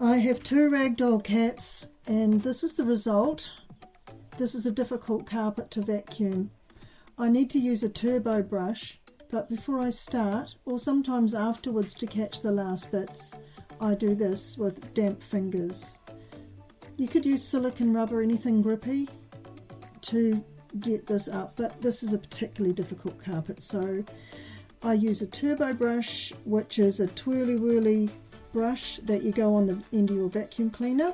I have two ragdoll cats and this is the result. This is a difficult carpet to vacuum. I need to use a turbo brush, but before I start, or sometimes afterwards to catch the last bits, I do this with damp fingers. You could use silicone rubber, anything grippy, to get this up, but this is a particularly difficult carpet, so I use a turbo brush, which is a twirly-whirly brush that you go on the end of your vacuum cleaner,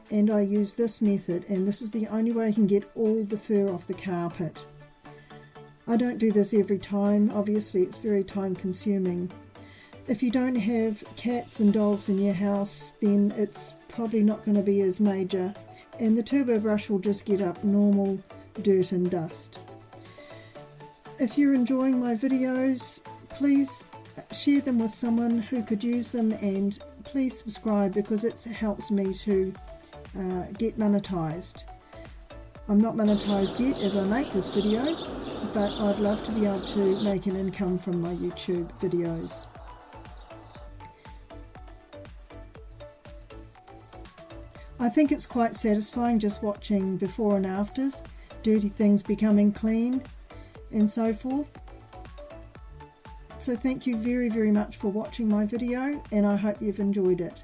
and I use this method, and this is the only way I can get all the fur off the carpet. I don't do this every time, obviously it's very time consuming. If you don't have cats and dogs in your house, then it's probably not going to be as major, and the turbo brush will just get up normal dirt and dust. If you're enjoying my videos, please share them with someone who could use them, and please subscribe because it helps me to get monetized. I'm not monetized yet as I make this video, but I'd love to be able to make an income from my YouTube videos. I think it's quite satisfying just watching before and afters, dirty things becoming clean and so forth. So thank you very, very much for watching my video, and I hope you've enjoyed it.